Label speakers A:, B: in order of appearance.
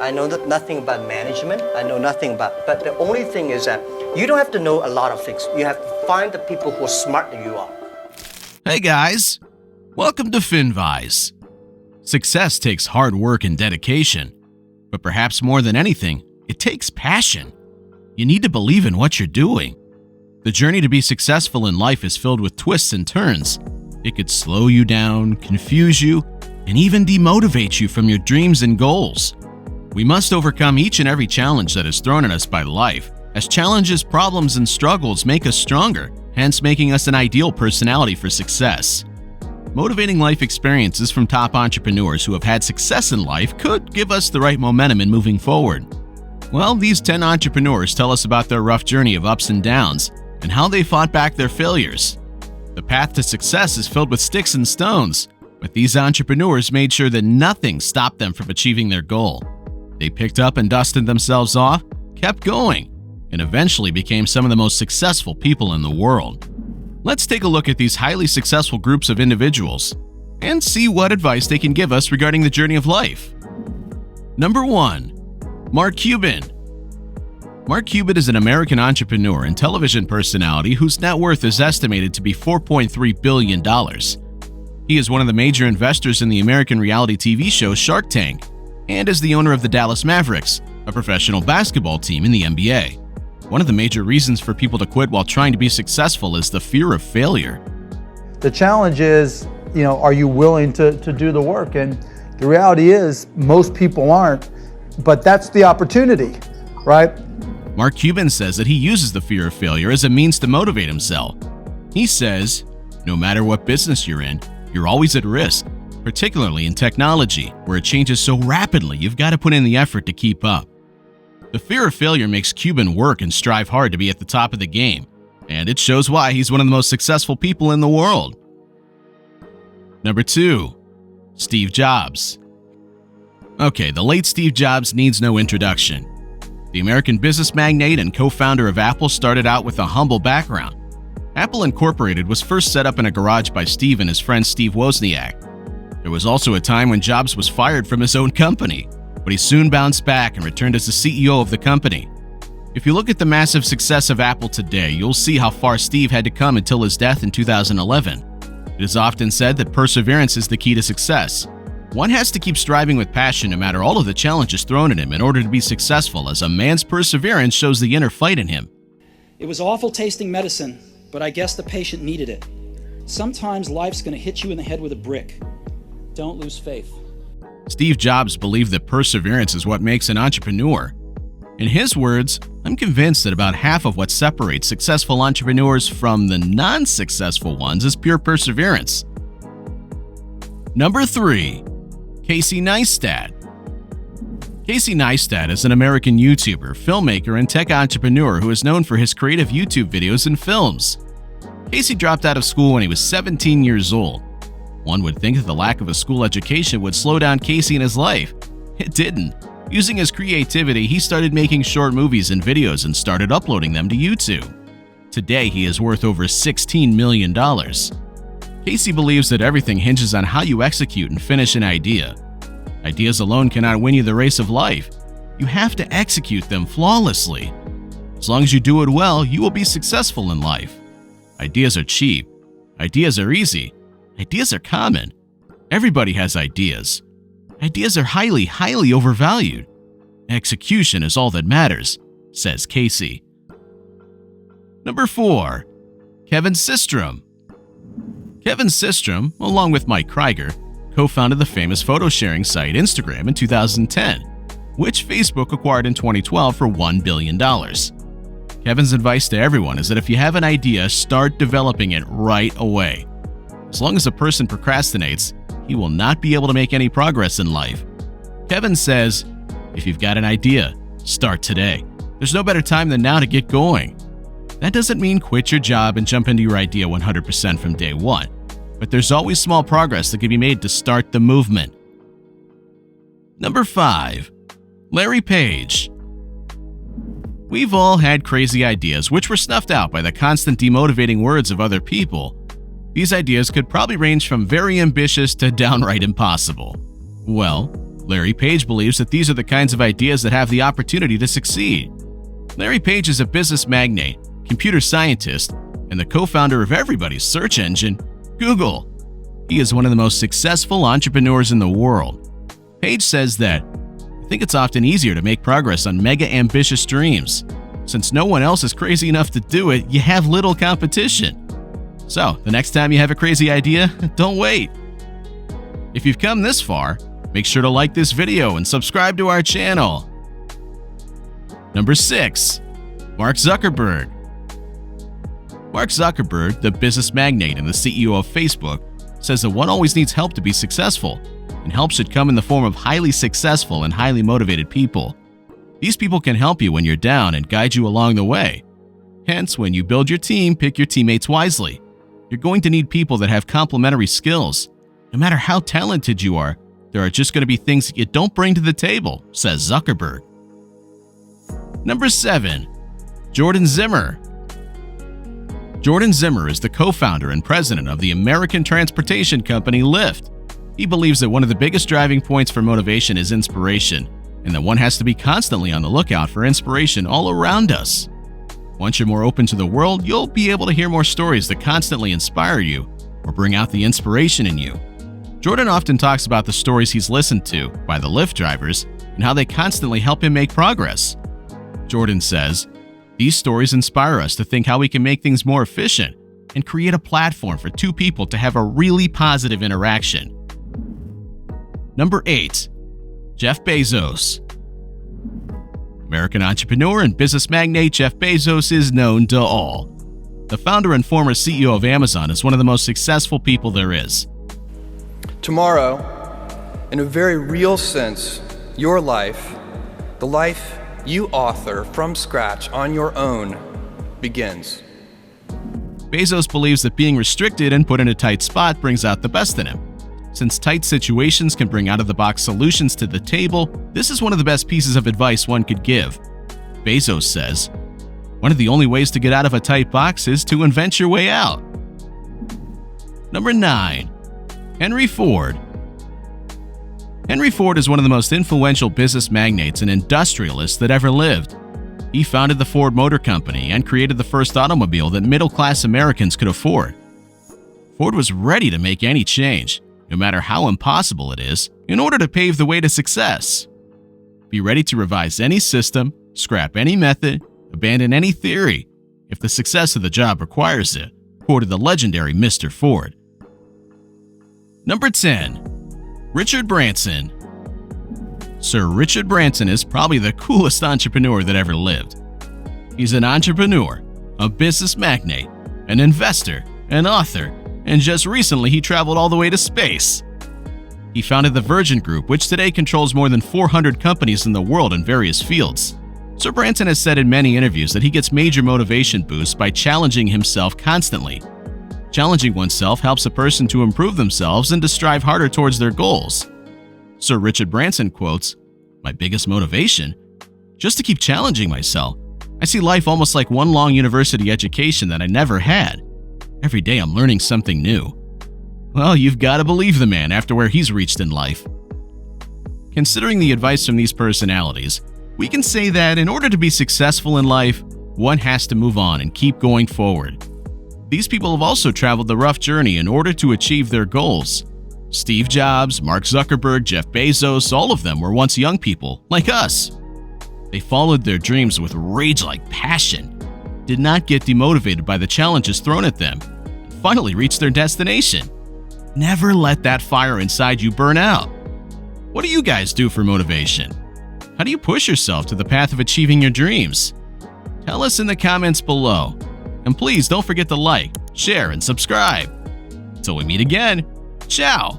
A: I know nothing about management. I know nothing about, but the only thing is that you don't have to know a lot of things. You have to find the people who are smarter than you are.
B: Hey guys, welcome to FinVise. Success takes hard work and dedication, but perhaps more than anything, it takes passion. You need to believe in what you're doing. The journey to be successful in life is filled with twists and turns. It could slow you down, confuse you, and even demotivate you from your dreams and goals. We must overcome each and every challenge that is thrown at us by life, as challenges, problems, and struggles make us stronger, hence making us an ideal personality for success. Motivating life experiences from top entrepreneurs who have had success in life could give us the right momentum in moving forward. Well, these 10 entrepreneurs tell us about their rough journey of ups and downs and how they fought back their failures. The path to success is filled with sticks and stones, but these entrepreneurs made sure that nothing stopped them from achieving their goal. They picked up and dusted themselves off, kept going, and eventually became some of the most successful people in the world. Let's take a look at these highly successful groups of individuals and see what advice they can give us regarding the journey of life. Number 1. Mark Cuban. Mark Cuban is an American entrepreneur and television personality whose net worth is estimated to be $4.3 billion. He is one of the major investors in the American reality TV show Shark Tank and is the owner of the Dallas Mavericks, a professional basketball team in the NBA. One of the major reasons for people to quit while trying to be successful is the fear of failure.
C: The challenge is, are you willing to do the work? And the reality is, most people aren't, but that's the opportunity, right?
B: Mark Cuban says that he uses the fear of failure as a means to motivate himself. He says, no matter what business you're in, you're always at risk, particularly in technology, where it changes so rapidly you've got to put in the effort to keep up. The fear of failure makes Cuban work and strive hard to be at the top of the game, and it shows why he's one of the most successful people in the world. Number 2. Steve Jobs. Okay, the late Steve Jobs needs no introduction. The American business magnate and co-founder of Apple started out with a humble background. Apple Incorporated was first set up in a garage by Steve and his friend Steve Wozniak. There was also a time when Jobs was fired from his own company, but he soon bounced back and returned as the CEO of the company. If you look at the massive success of Apple today, you'll see how far Steve had to come until his death in 2011. It is often said that perseverance is the key to success. One has to keep striving with passion no matter all of the challenges thrown at him in order to be successful, as a man's perseverance shows the inner fight in him.
D: It was awful tasting medicine, but I guess the patient needed it. Sometimes life's going to hit you in the head with a brick. Don't lose faith.
B: Steve Jobs believed that perseverance is what makes an entrepreneur. In his words, I'm convinced that about half of what separates successful entrepreneurs from the non-successful ones is pure perseverance. Number 3. Casey Neistat. Casey Neistat is an American YouTuber, filmmaker, and tech entrepreneur who is known for his creative YouTube videos and films. Casey dropped out of school when he was 17 years old. One would think that the lack of a school education would slow down Casey in his life. It didn't. Using his creativity, he started making short movies and videos and started uploading them to YouTube. Today, he is worth over $16 million. Casey believes that everything hinges on how you execute and finish an idea. Ideas alone cannot win you the race of life. You have to execute them flawlessly. As long as you do it well, you will be successful in life. Ideas are cheap. Ideas are easy. Ideas are common. Everybody has ideas. Ideas are highly, highly overvalued. Execution is all that matters, says Casey. Number 4. Kevin Systrom. Kevin Systrom, along with Mike Krieger, co-founded the famous photo-sharing site Instagram in 2010, which Facebook acquired in 2012 for $1 billion. Kevin's advice to everyone is that if you have an idea, start developing it right away. As long as a person procrastinates, he will not be able to make any progress in life. Kevin says, if you've got an idea, start today. There's no better time than now to get going. That doesn't mean quit your job and jump into your idea 100% from day one, but there's always small progress that can be made to start the movement. Number 5. Larry Page. We've all had crazy ideas which were snuffed out by the constant demotivating words of other people. These ideas could probably range from very ambitious to downright impossible. Well, Larry Page believes that these are the kinds of ideas that have the opportunity to succeed. Larry Page is a business magnate, computer scientist, and the co-founder of everybody's search engine, Google. He is one of the most successful entrepreneurs in the world. Page says that, "I think it's often easier to make progress on mega ambitious dreams. Since no one else is crazy enough to do it, you have little competition. So, the next time you have a crazy idea, don't wait." If you've come this far, make sure to like this video and subscribe to our channel. Number 6. Mark Zuckerberg. Mark Zuckerberg, the business magnate and the CEO of Facebook, says that one always needs help to be successful, and help should come in the form of highly successful and highly motivated people. These people can help you when you're down and guide you along the way. Hence, when you build your team, pick your teammates wisely. You're going to need people that have complementary skills. No matter how talented you are, there are just going to be things that you don't bring to the table, says Zuckerberg. Number 7. Jordan Zimmer. Jordan Zimmer is the co-founder and president of the American transportation company Lyft. He believes that one of the biggest driving points for motivation is inspiration, and that one has to be constantly on the lookout for inspiration all around us. Once you're more open to the world, you'll be able to hear more stories that constantly inspire you or bring out the inspiration in you. Jordan often talks about the stories he's listened to by the Lyft drivers and how they constantly help him make progress. Jordan says, "These stories inspire us to think how we can make things more efficient and create a platform for two people to have a really positive interaction." Number 8. Jeff Bezos. American entrepreneur and business magnate Jeff Bezos is known to all. The founder and former CEO of Amazon is one of the most successful people there is.
E: Tomorrow, in a very real sense, your life, the life you author from scratch on your own, begins.
B: Bezos believes that being restricted and put in a tight spot brings out the best in him. Since tight situations can bring out-of-the-box solutions to the table, this is one of the best pieces of advice one could give. Bezos says, "One of the only ways to get out of a tight box is to invent your way out." Number 9. Henry Ford. Henry Ford is one of the most influential business magnates and industrialists that ever lived. He founded the Ford Motor Company and created the first automobile that middle-class Americans could afford. Ford was ready to make any change, no matter how impossible it is, in order to pave the way to success. Be ready to revise any system, scrap any method, abandon any theory, if the success of the job requires it, quoted the legendary Mr. Ford. Number 10. Richard Branson. Sir Richard Branson is probably the coolest entrepreneur that ever lived. He's an entrepreneur, a business magnate, an investor, an author, and just recently he traveled all the way to space. He founded the Virgin Group, which today controls more than 400 companies in the world in various fields. Sir Branson has said in many interviews that he gets major motivation boosts by challenging himself constantly. Challenging oneself helps a person to improve themselves and to strive harder towards their goals. Sir Richard Branson quotes, "My biggest motivation? Just to keep challenging myself. I see life almost like one long university education that I never had. Every day I'm learning something new." Well, you've got to believe the man after where he's reached in life. Considering the advice from these personalities, we can say that in order to be successful in life, one has to move on and keep going forward. These people have also traveled the rough journey in order to achieve their goals. Steve Jobs, Mark Zuckerberg, Jeff Bezos, all of them were once young people, like us. They followed their dreams with rage-like passion, did not get demotivated by the challenges thrown at them, and finally reached their destination. Never let that fire inside you burn out. What do you guys do for motivation? How do you push yourself to the path of achieving your dreams? Tell us in the comments below. And please don't forget to like, share, and subscribe. Until we meet again, ciao!